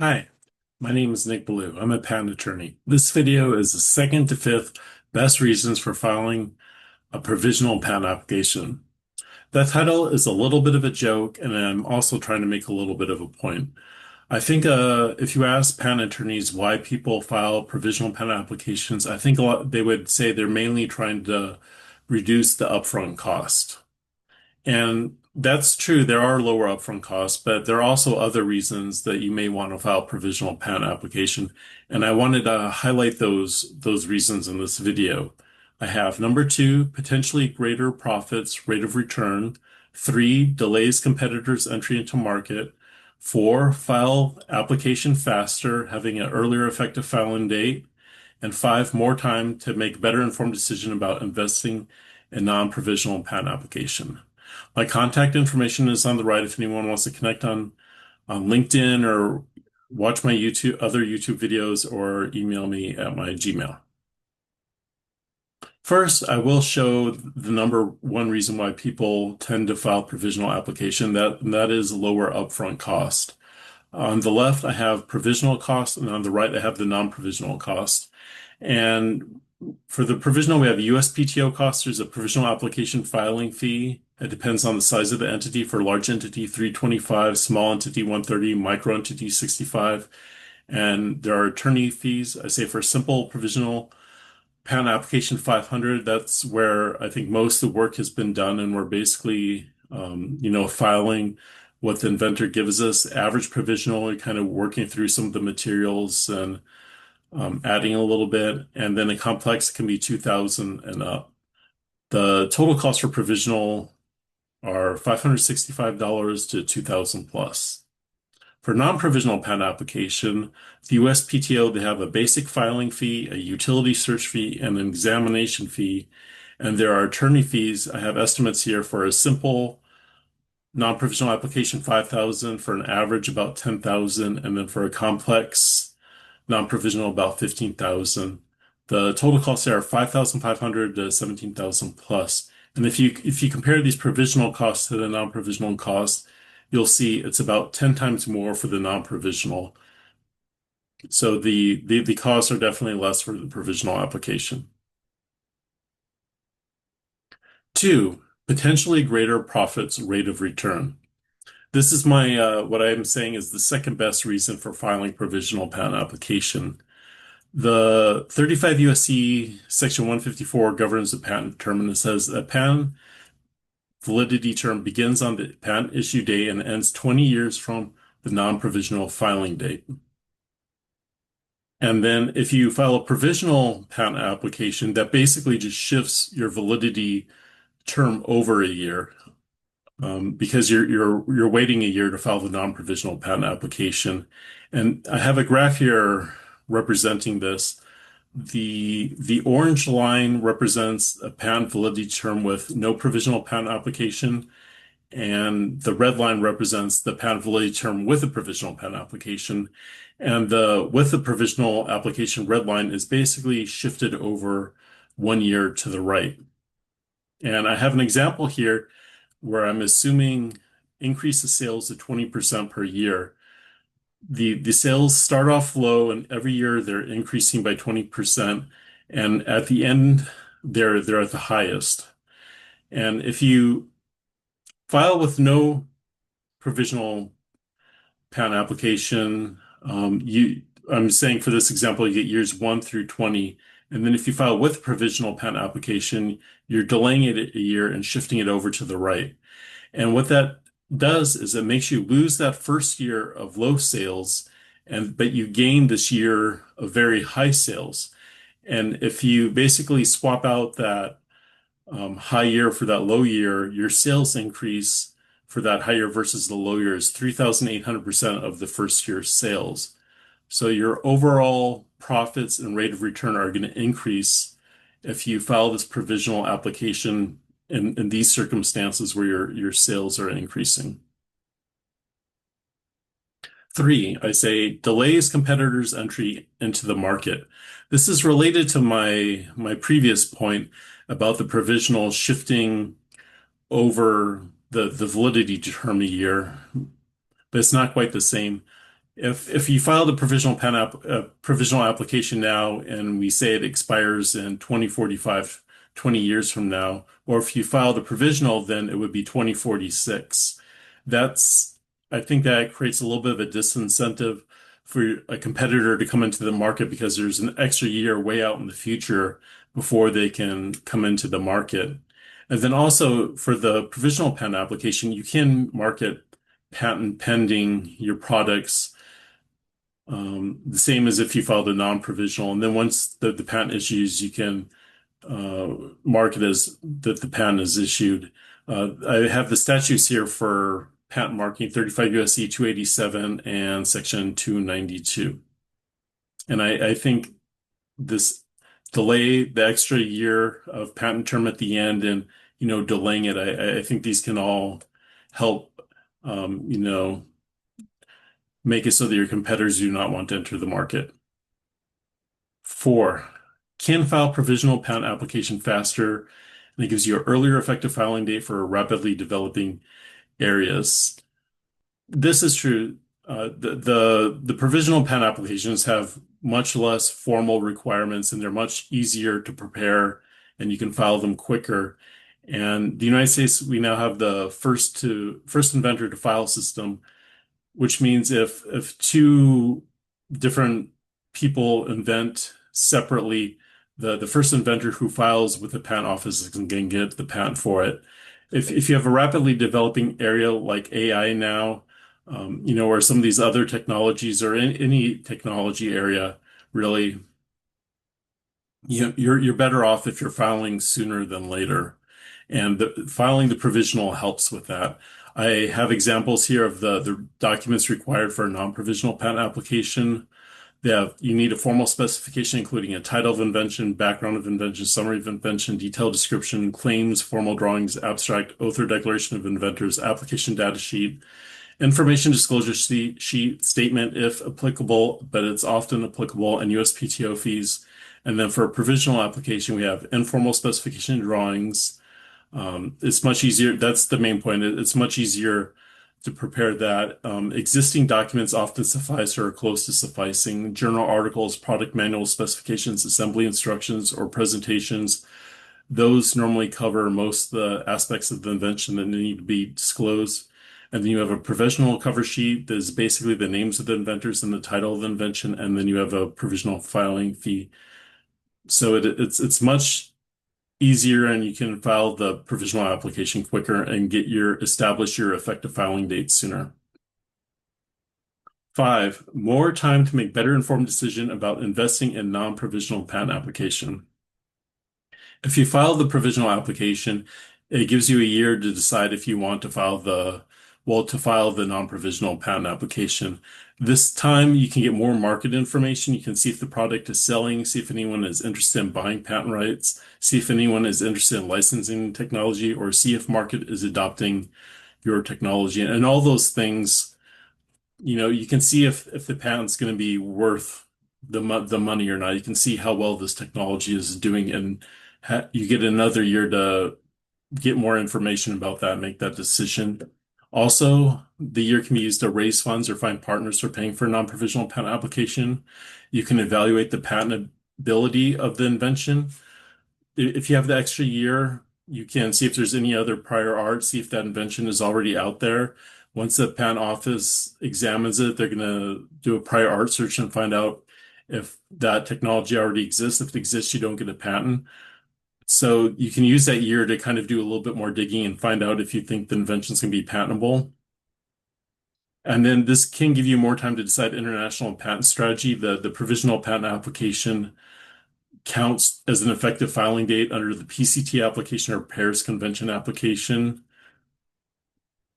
Hi, my name is Nick Blue. I'm a patent attorney. This video is the second to fifth best reasons for filing a provisional patent application. That title is a little bit of a joke, and I'm also trying to make a little bit of a point. I think if you ask patent attorneys why people file provisional patent applications, I think they would say they're mainly trying to reduce the upfront cost. And that's true. There are lower upfront costs, but there are also other reasons that you may want to file provisional patent application. And I wanted to highlight those reasons in this video. I have number two, potentially greater profits, rate of return. Three, delays competitors' entry into market. Four, file application faster, having an earlier effective filing date. And five, more time to make better informed decision about investing in non-provisional patent application. My contact information is on the right if anyone wants to connect on LinkedIn or watch my other YouTube videos or email me at my Gmail. First, I will show the number one reason why people tend to file provisional application. That is lower upfront cost. On the left, I have provisional cost, and on the right, I have the non-provisional cost. And for the provisional, we have USPTO costs. There's a provisional application filing fee. It depends on the size of the entity. For large entity, 325, small entity, 130, micro entity, 65. And there are attorney fees. I say for simple provisional patent application 500, that's where I think most of the work has been done. And we're basically, filing what the inventor gives us. Average provisional, we're kind of working through some of the materials and adding a little bit, and then a complex can be 2,000 and up. The total cost for provisional are $565 to 2,000 plus. For non-provisional patent application, the USPTO, they have a basic filing fee, a utility search fee, and an examination fee. And there are attorney fees. I have estimates here for a simple non-provisional application, 5,000, for an average about 10,000, and then for a complex non-provisional about 15,000. The total costs there are 5,500 to 17,000 plus. And if you compare these provisional costs to the non-provisional costs, you'll see it's about 10 times more for the non-provisional. So the costs are definitely less for the provisional application. Two, potentially greater profits rate of return. This is what I'm saying is the second best reason for filing provisional patent application. The 35 USC section 154 governs the patent term, and it says that patent validity term begins on the patent issue date and ends 20 years from the non-provisional filing date. And then if you file a provisional patent application, that basically just shifts your validity term over a year, because you're waiting a year to file the non-provisional patent application. And I have a graph here representing this. The orange line represents a patent validity term with no provisional patent application, and the red line represents the patent validity term with a provisional patent application. And the with the provisional application red line is basically shifted over 1 year to the right. And I have an example here where I'm assuming increase the sales to 20% per year. The sales start off low, and every year they're increasing by 20%, and at the end they're at the highest. And if you file with no provisional patent application, I'm saying for this example, you get years 1 through 20. And then if you file with provisional patent application, you're delaying it a year and shifting it over to the right. And what that does is it makes you lose that first year of low sales, but you gain this year of very high sales. And if you basically swap out that high year for that low year, your sales increase for that high year versus the low year is 3,800% of the first year's sales. So your overall profits and rate of return are going to increase if you file this provisional application in these circumstances where your sales are increasing. Three, I say delays competitors' entry into the market. This is related to my previous point about the provisional shifting over the validity term a year, but it's not quite the same. If you filed a provisional application now and we say it expires in 2045, 20 years from now, or if you filed a provisional, then it would be 2046. That's, I think that creates a little bit of a disincentive for a competitor to come into the market because there's an extra year way out in the future before they can come into the market. And then also for the provisional patent application, you can market patent pending your products the same as if you filed a non-provisional. And then once the patent issues, you can mark it as that the patent is issued. I have the statutes here for patent marking 35 USC 287 and section 292. And I think this delay, the extra year of patent term at the end and, delaying it, I think these can all help, make it so that your competitors do not want to enter the market. 4, can file provisional patent application faster, and it gives you an earlier effective filing date for rapidly developing areas. This is true. The provisional patent applications have much less formal requirements, and they're much easier to prepare, and you can file them quicker. And the United States, we now have the first inventor to file system, which means if two different people invent separately, the first inventor who files with the patent office can get the patent for it. If you have a rapidly developing area like AI now, or some of these other technologies or any technology area, really, you're better off if you're filing sooner than later. And filing the provisional helps with that. I have examples here of the documents required for a non-provisional patent application. You need a formal specification, including a title of invention, background of invention, summary of invention, detailed description, claims, formal drawings, abstract, oath or declaration of inventors, application data sheet, information disclosure sheet, statement if applicable, but it's often applicable, and USPTO fees. And then for a provisional application, we have informal specification drawings. It's much easier. That's the main point. It's much easier to prepare that. Existing documents often suffice or are close to sufficing. Journal articles, product manuals, specifications, assembly instructions, or presentations. Those normally cover most of the aspects of the invention that need to be disclosed. And then you have a provisional cover sheet that is basically the names of the inventors and the title of the invention. And then you have a provisional filing fee. So it's much easier, and you can file the provisional application quicker and establish your effective filing date sooner. 5, more time to make better informed decision about investing in non-provisional patent application. If you file the provisional application, it gives you a year to decide if you want to file the non-provisional patent application. This time you can get more market information. You can see if the product is selling, see if anyone is interested in buying patent rights, see if anyone is interested in licensing technology, or see if market is adopting your technology. And all those things, you can see if the patent's going to be worth the money or not. You can see how well this technology is doing, and you get another year to get more information about that and make that decision. Also, the year can be used to raise funds or find partners for paying for a non-provisional patent application. You can evaluate the patentability of the invention. If you have the extra year, you can see if there's any other prior art, see if that invention is already out there. Once the patent office examines it, they're going to do a prior art search and find out if that technology already exists. If it exists, you don't get a patent. So you can use that year to kind of do a little bit more digging and find out if you think the invention's going to be patentable. And then this can give you more time to decide international patent strategy. The provisional patent application counts as an effective filing date under the PCT application or Paris Convention application.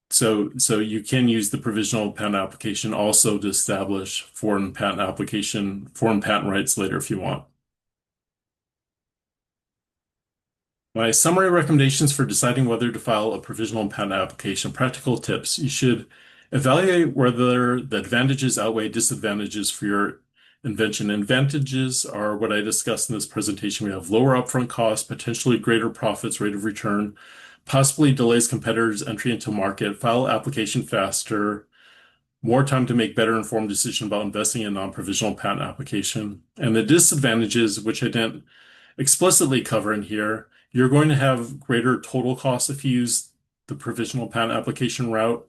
So you can use the provisional patent application also to establish foreign patent rights later if you want. My summary recommendations for deciding whether to file a provisional patent application. Practical tips. You should evaluate whether the advantages outweigh disadvantages for your invention. Advantages are what I discussed in this presentation. We have lower upfront costs, potentially greater profits, rate of return, possibly delays competitors' entry into market, file application faster, more time to make better informed decision about investing in a non-provisional patent application. And the disadvantages, which I didn't explicitly cover in here, you're going to have greater total costs if you use the provisional patent application route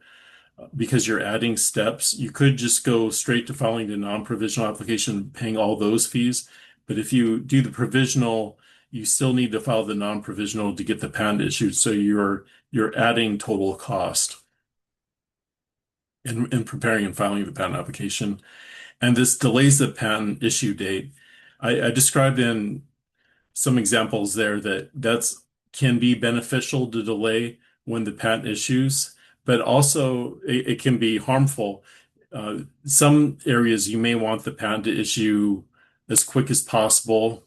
because you're adding steps. You could just go straight to filing the non-provisional application, paying all those fees. But if you do the provisional, you still need to file the non-provisional to get the patent issued. So you're adding total cost in preparing and filing the patent application. And this delays the patent issue date. I described in some examples there that's can be beneficial to delay when the patent issues, but also it can be harmful. Some areas you may want the patent to issue as quick as possible,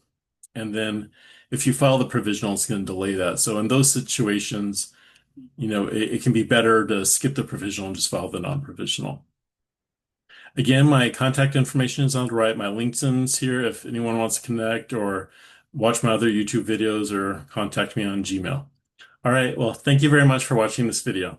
and then if you file the provisional, it's going to delay that. So in those situations, it can be better to skip the provisional and just file the non-provisional. Again, my contact information is on the right. My LinkedIn's here if anyone wants to connect or watch my other YouTube videos or contact me on Gmail. All right. Well, thank you very much for watching this video.